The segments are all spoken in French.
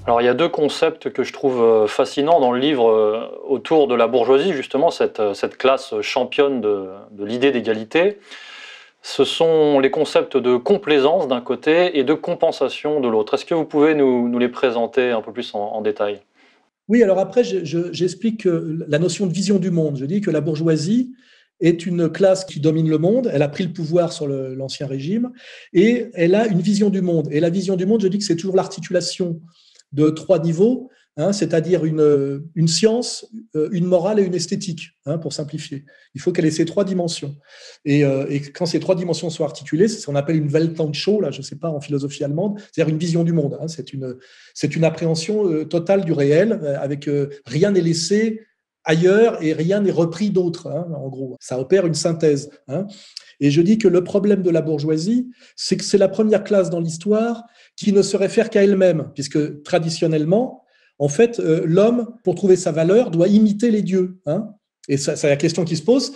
Alors il y a deux concepts que je trouve fascinants dans le livre autour de la bourgeoisie, justement, cette classe championne de l'idée d'égalité. Ce sont les concepts de complaisance d'un côté et de compensation de l'autre. Est-ce que vous pouvez nous les présenter un peu plus en détail? Oui, alors après, j'explique la notion de vision du monde. Je dis que la bourgeoisie est une classe qui domine le monde, elle a pris le pouvoir sur l'ancien régime, et elle a une vision du monde. Et la vision du monde, je dis que c'est toujours l'articulation de trois niveaux, hein, c'est-à-dire une science, une morale et une esthétique, hein, pour simplifier. Il faut qu'elle ait ces trois dimensions. Et quand ces trois dimensions sont articulées, c'est ce qu'on appelle une Weltanschauung, là, je ne sais pas, en philosophie allemande, c'est-à-dire une vision du monde. Hein, c'est une appréhension totale du réel, avec rien n'est laissé ailleurs et rien n'est repris d'autre, hein, en gros. Ça opère une synthèse. Hein. Et je dis que le problème de la bourgeoisie, c'est que c'est la première classe dans l'histoire qui ne se réfère qu'à elle-même, puisque traditionnellement, en fait, l'homme, pour trouver sa valeur, doit imiter les dieux. Hein. Et ça, c'est la question qui se pose,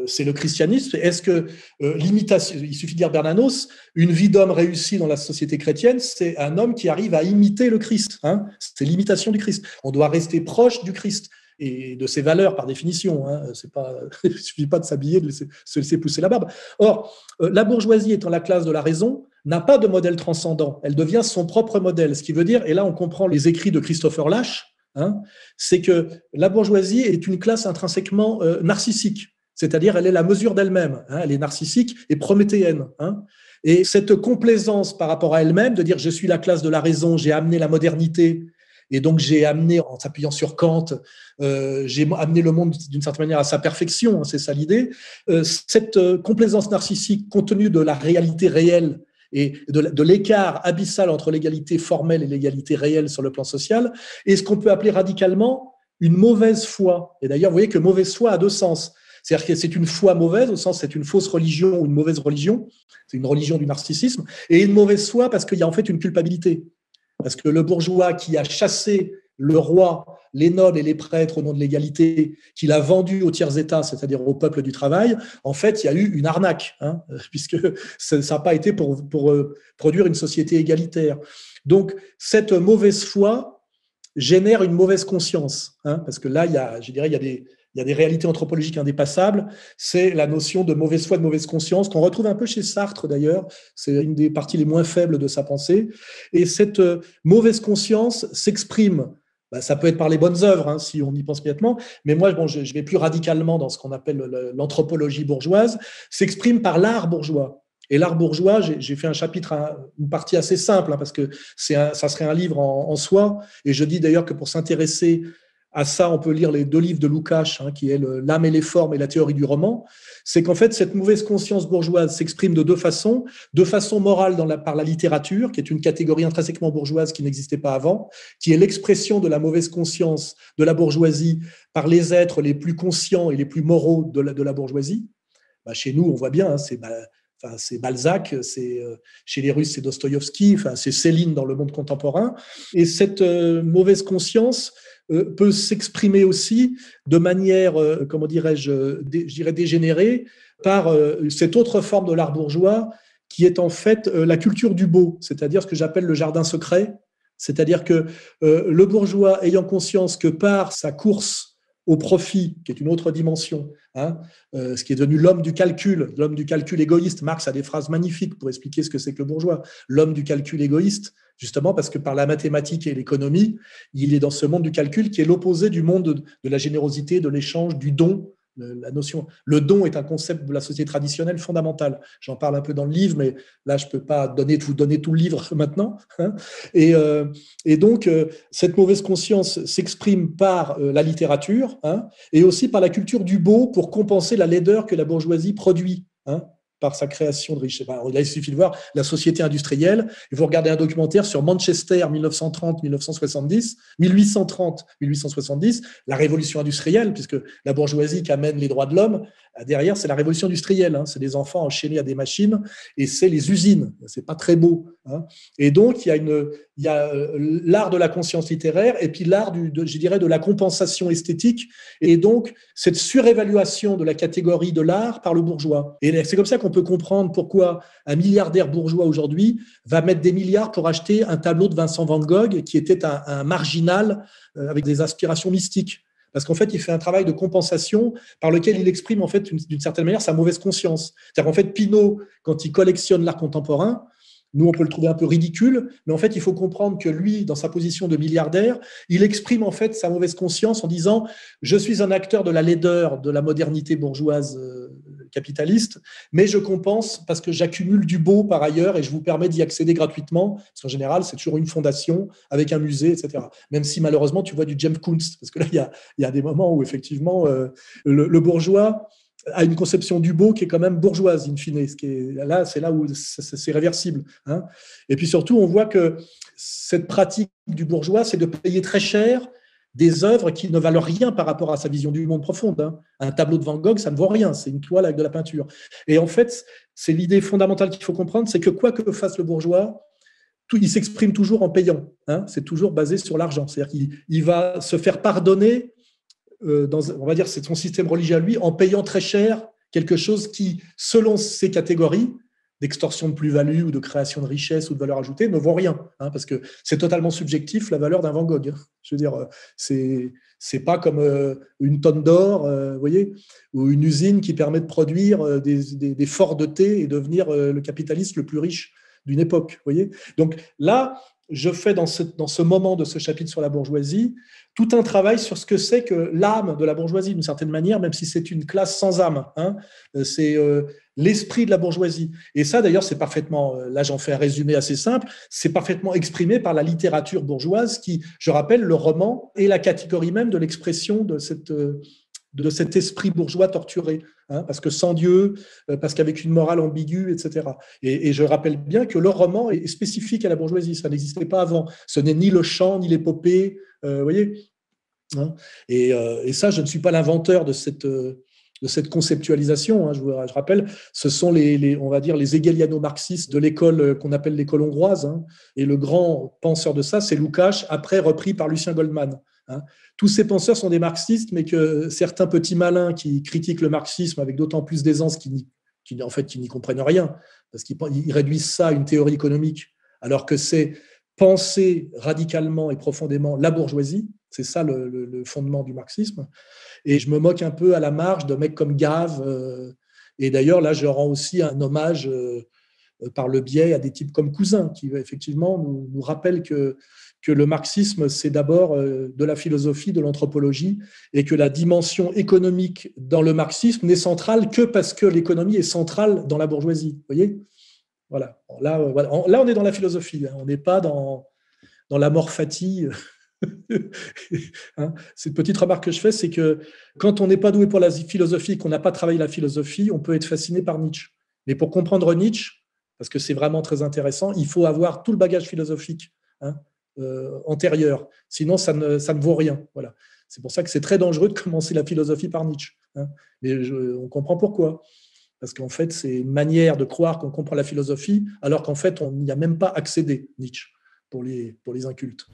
c'est le christianisme. Est-ce que l'imitation, il suffit de dire Bernanos, une vie d'homme réussie dans la société chrétienne, c'est un homme qui arrive à imiter le Christ. Hein. C'est l'imitation du Christ. On doit rester proche du Christ et de ses valeurs par définition. Hein. C'est pas, il ne suffit pas de s'habiller, de se laisser pousser la barbe. Or, la bourgeoisie étant la classe de la raison, n'a pas de modèle transcendant. Elle devient son propre modèle. Ce qui veut dire, et là on comprend les écrits de Christopher Lasch, hein, c'est que la bourgeoisie est une classe intrinsèquement narcissique. C'est-à-dire, elle est la mesure d'elle-même. Hein, elle est narcissique et prométhéenne. Hein. Et cette complaisance par rapport à elle-même, de dire je suis la classe de la raison, j'ai amené la modernité, et donc j'ai amené, en s'appuyant sur Kant, j'ai amené le monde d'une certaine manière à sa perfection, hein, c'est ça l'idée. Cette complaisance narcissique, compte tenu de la réalité réelle et de l'écart abyssal entre l'égalité formelle et l'égalité réelle sur le plan social, est ce qu'on peut appeler radicalement une mauvaise foi. Et d'ailleurs, vous voyez que mauvaise foi a deux sens. C'est-à-dire que c'est une foi mauvaise, au sens c'est une fausse religion ou une mauvaise religion, c'est une religion du narcissisme, et une mauvaise foi parce qu'il y a en fait une culpabilité. Parce que le bourgeois qui a chassé le roi, les nobles et les prêtres au nom de l'égalité, qu'il a vendu aux tiers-États, c'est-à-dire au peuple du travail, en fait, il y a eu une arnaque, hein, puisque ça n'a pas été pour produire une société égalitaire. Donc, cette mauvaise foi génère une mauvaise conscience, hein, parce que là, je dirais, il y a des réalités anthropologiques indépassables. C'est la notion de mauvaise foi, de mauvaise conscience, qu'on retrouve un peu chez Sartre d'ailleurs. C'est une des parties les moins faibles de sa pensée. Et cette mauvaise conscience s'exprime. Ça peut être par les bonnes œuvres, hein, si on y pense immédiatement, mais moi, bon, je vais plus radicalement dans ce qu'on appelle l'anthropologie bourgeoise, s'exprime par l'art bourgeois. Et l'art bourgeois, j'ai fait un chapitre, une partie assez simple, hein, parce que ça serait un livre en soi, et je dis d'ailleurs que pour s'intéresser à ça, on peut lire les deux livres de Lukács, hein, qui est L'âme et les formes et la théorie du roman. C'est qu'en fait, cette mauvaise conscience bourgeoise s'exprime de deux façons morales par la littérature, qui est une catégorie intrinsèquement bourgeoise qui n'existait pas avant, qui est l'expression de la mauvaise conscience de la bourgeoisie par les êtres les plus conscients et les plus moraux de la bourgeoisie. Chez nous, on voit bien, hein, c'est Balzac, chez les Russes, c'est Dostoïevski, c'est Céline dans le monde contemporain. Et cette mauvaise conscience peut s'exprimer aussi de manière, comment dirais-je, je dirais dégénérée, par cette autre forme de l'art bourgeois qui est en fait la culture du beau, c'est-à-dire ce que j'appelle le jardin secret, c'est-à-dire que le bourgeois ayant conscience que par sa course au profit, qui est une autre dimension, hein, ce qui est devenu l'homme du calcul égoïste. Marx a des phrases magnifiques pour expliquer ce que c'est que le bourgeois. L'homme du calcul égoïste, justement parce que par la mathématique et l'économie, il est dans ce monde du calcul qui est l'opposé du monde de la générosité, de l'échange, du don. Le don est un concept de la société traditionnelle fondamental. J'en parle un peu dans le livre, mais là, je ne peux pas donner tout le livre maintenant. Hein. Et donc, cette mauvaise conscience s'exprime par la littérature, hein, et aussi par la culture du beau pour compenser la laideur que la bourgeoisie produit, hein, par sa création de richesse. Là, il suffit de voir la société industrielle. Et vous regardez un documentaire sur Manchester 1930-1970, 1830-1870, la révolution industrielle, puisque la bourgeoisie qui amène les droits de l'homme derrière, c'est la révolution industrielle. Hein. C'est des enfants enchaînés à des machines et c'est les usines. C'est pas très beau. Hein. Et donc, il y a l'art de la conscience littéraire et puis l'art, je dirais, de la compensation esthétique. Et donc, cette surévaluation de la catégorie de l'art par le bourgeois. Et c'est comme ça qu'on peut comprendre pourquoi un milliardaire bourgeois aujourd'hui va mettre des milliards pour acheter un tableau de Vincent van Gogh qui était un marginal avec des aspirations mystiques. Parce qu'en fait, il fait un travail de compensation par lequel il exprime, en fait, d'une certaine manière, sa mauvaise conscience. C'est-à-dire qu'en fait, Pinault, quand il collectionne l'art contemporain, nous, on peut le trouver un peu ridicule, mais en fait, il faut comprendre que lui, dans sa position de milliardaire, il exprime en fait sa mauvaise conscience en disant « Je suis un acteur de la laideur de la modernité bourgeoise capitaliste, mais je compense parce que j'accumule du beau par ailleurs et je vous permets d'y accéder gratuitement, parce qu'en général, c'est toujours une fondation avec un musée, etc. » Même si malheureusement, tu vois du James Kunst, parce que là, il y a des moments où effectivement, le bourgeois a une conception du beau qui est quand même bourgeoise, in fine. C'est là où c'est réversible. Hein. Et puis surtout, on voit que cette pratique du bourgeois, c'est de payer très cher des œuvres qui ne valent rien par rapport à sa vision du monde profonde. Hein. Un tableau de Van Gogh, ça ne vaut rien, c'est une toile avec de la peinture. Et en fait, c'est l'idée fondamentale qu'il faut comprendre, c'est que quoi que fasse le bourgeois, il s'exprime toujours en payant. Hein. C'est toujours basé sur l'argent. C'est-à-dire qu'il va se faire pardonner on va dire, c'est son système religieux à lui, en payant très cher quelque chose qui, selon ses catégories d'extorsion de plus-value ou de création de richesse ou de valeur ajoutée, ne vaut rien. Hein, parce que c'est totalement subjectif, la valeur d'un Van Gogh. Hein. Je veux dire, c'est pas comme une tonne d'or, vous voyez, ou une usine qui permet de produire des forts de thé et devenir le capitaliste le plus riche d'une époque. Vous voyez. Donc là, je fais dans ce moment de ce chapitre sur la bourgeoisie tout un travail sur ce que c'est que l'âme de la bourgeoisie, d'une certaine manière, même si c'est une classe sans âme. Hein, c'est l'esprit de la bourgeoisie. Et ça, d'ailleurs, c'est parfaitement, là j'en fais un résumé assez simple, c'est parfaitement exprimé par la littérature bourgeoise qui, je rappelle, le roman est la catégorie même de l'expression de cet esprit bourgeois torturé, hein, parce que sans Dieu, parce qu'avec une morale ambiguë, etc. Et je rappelle bien que le roman est spécifique à la bourgeoisie, ça n'existait pas avant. Ce n'est ni le chant, ni l'épopée, vous voyez. Hein, et ça, je ne suis pas l'inventeur de cette conceptualisation. Hein, je rappelle, ce sont on va dire, les hegeliano-marxistes de l'école qu'on appelle l'école hongroise. Hein, et le grand penseur de ça, c'est Lukács, après repris par Lucien Goldman. Hein. Tous ces penseurs sont des marxistes, mais que certains petits malins qui critiquent le marxisme avec d'autant plus d'aisance qui n'y comprennent rien, parce qu'ils réduisent ça à une théorie économique, alors que c'est penser radicalement et profondément la bourgeoisie, c'est ça le fondement du marxisme. Et je me moque un peu à la marge de mecs comme Gave, et d'ailleurs là je rends aussi un hommage par le biais à des types comme Cousin, qui effectivement nous rappellent que le marxisme, c'est d'abord de la philosophie, de l'anthropologie, et que la dimension économique dans le marxisme n'est centrale que parce que l'économie est centrale dans la bourgeoisie. Vous voyez ? Voilà. Là, on est dans la philosophie, hein. On n'est pas dans l'amor fati. Hein, cette petite remarque que je fais, c'est que quand on n'est pas doué pour la philosophie, qu'on n'a pas travaillé la philosophie, on peut être fasciné par Nietzsche. Mais pour comprendre Nietzsche, parce que c'est vraiment très intéressant, il faut avoir tout le bagage philosophique, hein, antérieur. Sinon, ça ne vaut rien. Voilà. C'est pour ça que c'est très dangereux de commencer la philosophie par Nietzsche. Hein. Mais on comprend pourquoi. Parce qu'en fait, c'est une manière de croire qu'on comprend la philosophie, alors qu'en fait, on n'y a même pas accédé, Nietzsche, pour les incultes.